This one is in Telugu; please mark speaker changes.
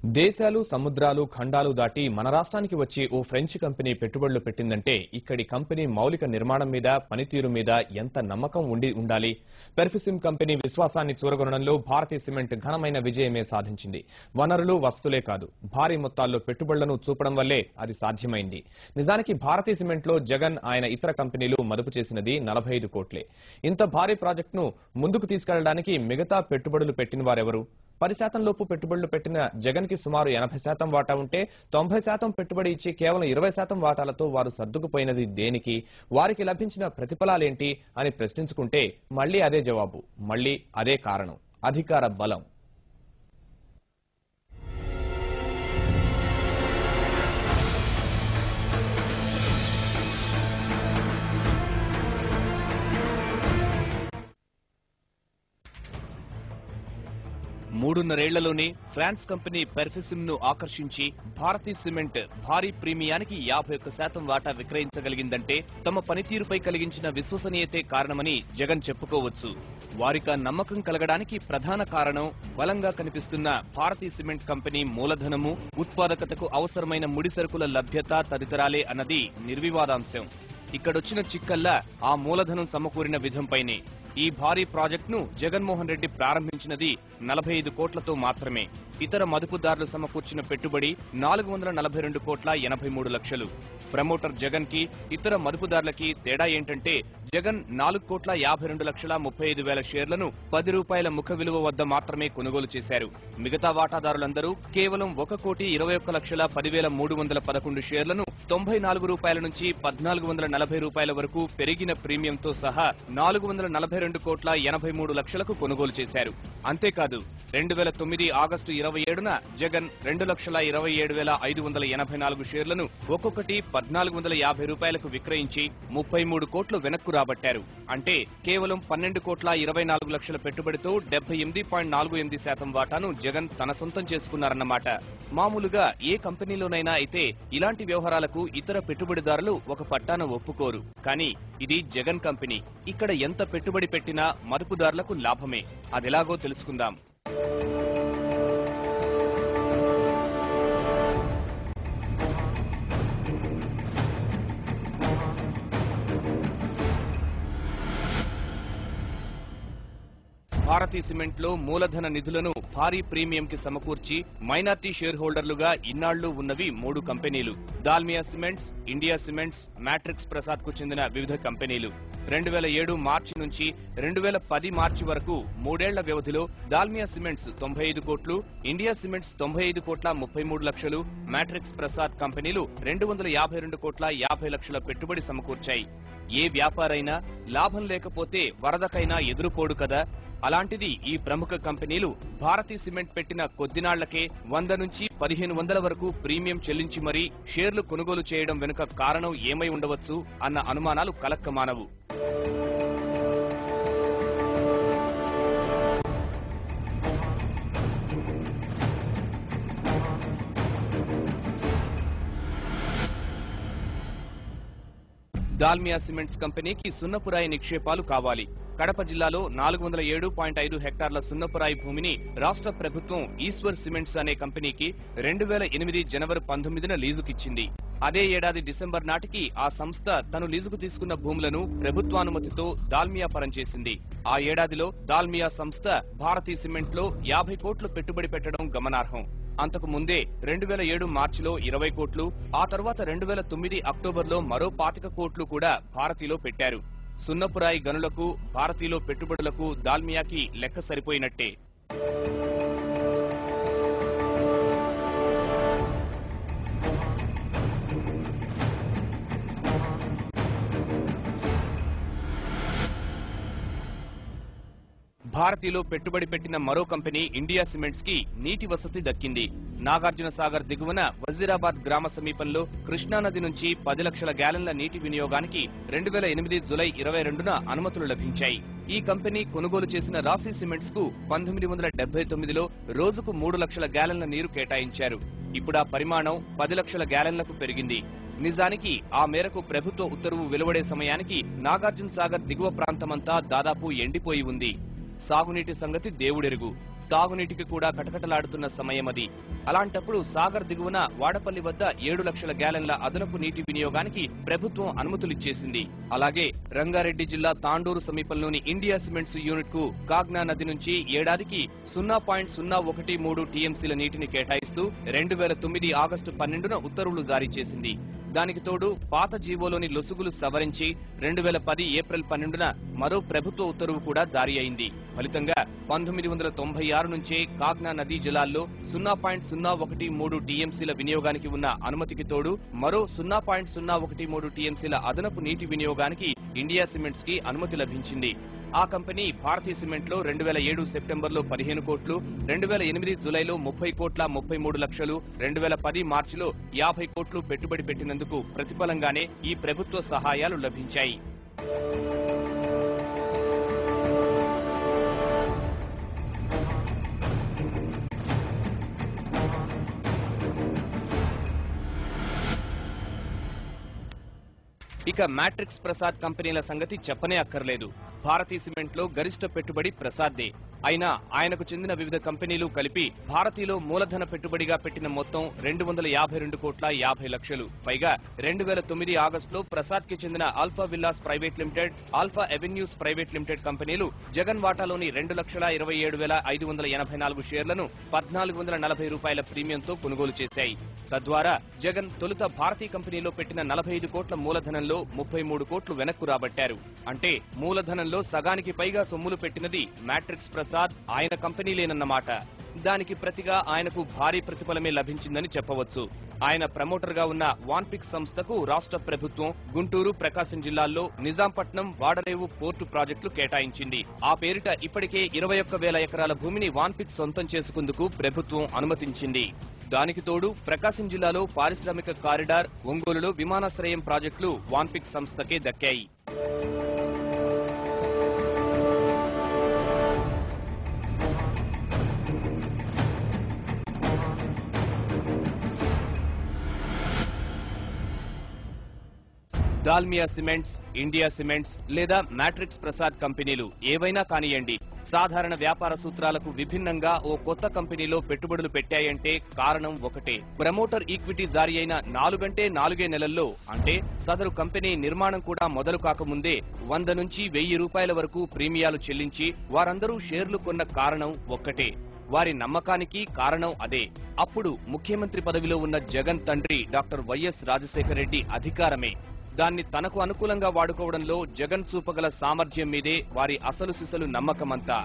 Speaker 1: దేశాలు సముద్రాలు ఖండాలు దాటి మన రాష్ట్రానికి వచ్చి ఓ ఫ్రెంచ్ కంపెనీ పెట్టుబడులు పెట్టిందంటే ఇక్కడి కంపెనీ మౌలిక నిర్మాణం మీద పనితీరు మీద ఎంత నమ్మకం ఉండాలి. పెర్ఫిసిమ్ కంపెనీ విశ్వాసాన్ని చూరగొనడంలో భారతీయ సిమెంట్ ఘనమైన విజయమే సాధించింది. వనరులు వస్తులే కాదు, భారీ మొత్తాల్లో పెట్టుబడులను చూపడం వల్లే అది సాధ్యమైంది. నిజానికి భారతీయ సిమెంట్ లో జగన్ ఆయన ఇతర కంపెనీలు మదుపు చేసినది 45 కోట్లే. ఇంత భారీ ప్రాజెక్టును ముందుకు తీసుకెళ్లడానికి మిగతా పెట్టుబడులు పెట్టిన వారెవరు? 10% లోపు పెట్టుబడులు పెట్టిన జగన్ కి సుమారు 80% వాటా ఉంటే 90% పెట్టుబడి ఇచ్చి కేవలం 20% వాటాలతో వారు సర్దుకుపోయినది దేనికి? వారికి లభించిన ప్రతిఫలాలేంటి అని ప్రశ్నించుకుంటే మళ్లీ అదే జవాబు, మళ్లీ అదే కారణం: అధికార బలం.
Speaker 2: మూడున్నరేళ్లలోనే ఫ్రాన్స్ కంపెనీ పెర్ఫిసిమ్ ను ఆకర్షించి భారతీయ సిమెంట్ భారీ ప్రీమియానికి 51% వాటా విక్రయించగలిగిందంటే తమ పనితీరుపై కలిగించిన విశ్వసనీయతే కారణమని జగన్ చెప్పుకోవచ్చు. వారికా నమ్మకం కలగడానికి ప్రధాన కారణం బలంగా కనిపిస్తున్న భారతీయ సిమెంట్ కంపెనీ మూలధనము, ఉత్పాదకతకు అవసరమైన ముడిసరుకుల లభ్యత తదితరాలే అన్నది నిర్వివాదాంశం. ఇక్కడొచ్చిన చిక్కల్లా ఆ మూలధనం సమకూరిన విధంపైనే. ఈ భారీ ప్రాజెక్టును జగన్మోహన్ రెడ్డి ప్రారంభించినది 45 కోట్లతో మాత్రమే. ఇతర మదుపుదారులు సమకూర్చిన పెట్టుబడి 442 కోట్ల 83 లక్షలు. ప్రమోటర్ జగన్ కి ఇతర మదుపుదారులకి తేడా ఏంటంటే జగన్ 4 కోట్ల 52 లక్షల 35 వేల షేర్లను 10 రూపాయల ముఖ విలువ వద్ద మాత్రమే కొనుగోలు చేశారు. మిగతా వాటాదారులందరూ కేవలం 1 కోటి 21 లక్షల 10,311 షేర్లను 94 రూపాయల నుంచి 1,440 రూపాయల వరకు పెరిగిన ప్రీమియంతో సహా 442 కోట్ల 83 లక్షలకు కొనుగోలు చేశారు. అంతేకాదు 2009 ఆగస్టు 27న జగన్ 2,27,584 షేర్లను ఒక్కొక్కటి 1,450 రూపాయలకు విక్రయించి 33 కోట్లు వెనక్కు రాబట్టారు. అంటే కేవలం 12 కోట్ల 24 లక్షల పెట్టుబడితో 78.48% వాటాను జగన్ తన సొంతం చేసుకున్నారన్నమాట. మామూలుగా ఏ కంపెనీలోనైనా అయితే ఇలాంటి వ్యవహారాలకు ఇతర పెట్టుబడిదారులు ఒక పట్టాన ఒప్పుకోరు. కానీ ఇది జగన్ కంపెనీ. ఇక్కడ ఎంత పెట్టుబడి పెట్టినా మదుపుదారులకు లాభమే. అదెలాగో తెలుసుకుందాం. భారతీయ సిమెంట్ లో మూలధన నిధులను భారీ ప్రీమియంకి సమకూర్చి మైనార్టీ షేర్ హోల్డర్లుగా ఇన్నాళ్లు ఉన్నవి 3 కంపెనీలు: Dalmia cements, India cements, matrix Prasad కు చెందిన వివిధ కంపెనీలు. 2007 మార్చి నుంచి 2010 మార్చి వరకు 3 ఏళ్ల వ్యవధిలో దాల్మియా సిమెంట్స్ 95 కోట్లు, ఇండియా సిమెంట్స్ 95 కోట్ల 33 లక్షలు, మ్యాట్రిక్స్ ప్రసాద్ కంపెనీలు 252 కోట్ల 50 లక్షల పెట్టుబడి సమకూర్చాయి. ఏ వ్యాపారైనా లాభం లేకపోతే వరదకైనా ఎదురుపోడు కదా. అలాంటిది ఈ ప్రముఖ కంపెనీలు భారతీయ సిమెంట్ పెట్టిన కొద్దినాళ్లకే 100 నుంచి 1500 వరకు ప్రీమియం చెల్లించి మరీ షేర్లు కొనుగోలు చేయడం వెనుక కారణం ఏమై ఉండవచ్చు అన్న అనుమానాలు కలక్కమానవు. దాల్మియా సిమెంట్స్ కంపెనీకి సున్నపురాయి నిక్షేపాలు కావాలి. కడప జిల్లాలో 407.5 హెక్టార్ల సున్నపురాయి భూమిని రాష్ట్ర ప్రభుత్వం ఈశ్వర్ సిమెంట్స్ అనే కంపెనీకి 2008 జనవరి 19న లీజుకిచ్చింది. అదే ఏడాది డిసెంబర్ నాటికి ఆ సంస్థ తను లీజుకు తీసుకున్న భూములను ప్రభుత్వానుమతితో దాల్మియా పరంచేసింది. ఆ ఏడాదిలో దాల్మియా సంస్థ భారతీయ సిమెంట్ లో 50 కోట్లు పెట్టుబడి పెట్టడం గమనార్హం. అంతకు ముందే 2007 మార్చిలో 20 కోట్లు, ఆ తర్వాత 2009 అక్టోబర్లో మరో 25 కోట్లు కూడా భారతీలో పెట్టారు. సున్నపురాయి గనులకు భారతీలో పెట్టుబడులకు దాల్మియాకి లెక్క సరిపోయినట్టే. భారతీలో పెట్టుబడి పెట్టిన మరో కంపెనీ ఇండియా సిమెంట్స్ కి నీటి వసతి దక్కింది. నాగార్జున సాగర్ దిగువన వజీరాబాద్ గ్రామ సమీపంలో కృష్ణానది నుంచి 10 లక్షల గ్యాలన్ల నీటి వినియోగానికి 2008 జులై 22న అనుమతులు లభించాయి. ఈ కంపెనీ కొనుగోలు చేసిన రాశి సిమెంట్స్ కు 1979లో రోజుకు 3 లక్షల గ్యాలన్ల నీరు కేటాయించారు. ఇప్పుడు ఆ పరిమాణం 10 లక్షల గ్యాలన్లకు పెరిగింది. నిజానికి ఆ మేరకు ప్రభుత్వ ఉత్తర్వు వెలువడే సమయానికి నాగార్జున సాగర్ దిగువ ప్రాంతమంతా దాదాపు ఎండిపోయి ఉంది. సాగునీటి సంగతి దేవుడెరుగు. తాగునీటికి కూడా కటకటలాడుతున్న సమయమది. అలాంటప్పుడు సాగర్ దిగువన వాడపల్లి వద్ద 7 లక్షల గ్యాలన్ల అదనపు నీటి వినియోగానికి ప్రభుత్వం అనుమతులిచ్చేసింది. అలాగే రంగారెడ్డి జిల్లా తాండూరు సమీపంలోని ఇండియా సిమెంట్స్ యూనిట్ కు కాగ్నా నది నుంచి ఏడాదికి 0.013 టీఎంసీల నీటిని కేటాయిస్తూ 2009 ఆగస్టు 12న ఉత్తర్వులు జారీ చేసింది. దానికి తోడు పాత జీవోలోని లొసుగులు సవరించి 2010 ఏప్రిల్ 12న మరో ప్రభుత్వ ఉత్తర్వు కూడా జారీ అయింది. ఫలితంగా 1996 నుంచే కాగ్నా నదీ జలాల్లో 0.013 టీఎంసీల వినియోగానికి ఉన్న అనుమతికి తోడు మరో 0.013 టీఎంసీల అదనపు నీటి వినియోగానికి ఇండియా సిమెంట్స్ కి అనుమతి లభించింది. ఆ కంపెనీ భారతీయ సిమెంట్ లో 2007 సెప్టెంబర్లో 15 కోట్లు, 2008 జూలైలో 30 కోట్ల 33 లక్షలు, 2010 మార్చిలో 50 కోట్లు పెట్టుబడి పెట్టినందుకు ప్రతిఫలంగానే ఈ ప్రభుత్వ సహాయాలు లభించాయి. ఇక మ్యాట్రిక్స్ ప్రసాద్ కంపెనీల సంగతి చెప్పనే అక్కర్లేదు. భారతీ సిమెంట్ లో గరిష్ట పెట్టుబడి ప్రసాద్దే. అయినా ఆయనకు చెందిన వివిధ కంపెనీలు కలిపి భారతీలో మూలధన పెట్టుబడిగా పెట్టిన మొత్తం 252 కోట్ల 50 లక్షలు. పైగా 2009 ఆగస్టులో ప్రసాద్ కి చెందిన alpha villas private limited, alpha avenues private limited కంపెనీలు జగన్ వాటాలోని 2,27,584 షేర్లను 1,440 రూపాయల ప్రీమియంతో కొనుగోలు చేశాయి. తద్వారా జగన్ తొలుత భారతీ కంపెనీలో పెట్టిన 45 కోట్ల మూలధనంలో 33 కోట్లు వెనక్కు రాబట్టారు. అంటే మూలధనంలో సగానికి పైగా సొమ్ములు పెట్టినది మ్యాట్రిక్స్ ప్రసాద్, ఆయన కంపెనీలేనన్నమాట. దానికి ప్రతిగా ఆయనకు భారీ ప్రతిఫలమే లభించిందని చెప్పవచ్చు. ఆయన ప్రమోటర్ గా ఉన్న వాన్పిక్ సంస్థకు రాష్ట్ర ప్రభుత్వం గుంటూరు, ప్రకాశం జిల్లాల్లో నిజాంపట్నం, వాడరేవు పోర్టు ప్రాజెక్టులు కేటాయించింది. ఆ పేరిట ఇప్పటికే 21,000 ఎకరాల భూమిని వాన్పిక్ సొంతం చేసుకుందుకు ప్రభుత్వం అనుమతించింది. దానికి తోడు ప్రకాశం జిల్లాలో పారిశ్రామిక కారిడార్, ఒంగోలులో విమానాశ్రయం ప్రాజెక్టులు వాన్పిక్ సంస్థకే దక్కాయి. దాల్మియా సిమెంట్స్, ఇండియా సిమెంట్స్ లేదా మ్యాట్రిక్స్ ప్రసాద్ కంపెనీలు ఏవైనా కానియండి, సాధారణ వ్యాపార సూత్రాలకు విభిన్నంగా ఓ కొత్త కంపెనీలో పెట్టుబడులు పెట్టాయంటే కారణం ఒకటే. ప్రమోటర్ ఈక్విటీ జారీ అయిన 4 నెలల్లో, అంటే సదరు కంపెనీ నిర్మాణం కూడా మొదలు కాకముందే 100 నుంచి 1000 రూపాయల వరకు ప్రీమియాలు చెల్లించి వారందరూ షేర్లు కొన్న కారణం ఒక్కటే. వారి నమ్మకానికి కారణం అదే. అప్పుడు ముఖ్యమంత్రి పదవిలో ఉన్న జగన్ తండ్రి డాక్టర్ వైఎస్ రాజశేఖర రెడ్డి అధికారమే. దాన్ని తనకు అనుకూలంగా వాడుకోవడంలో జగన్ చూపగల సామర్థ్యం మీదే వారి అసలు సిసలు నమ్మకమంతా.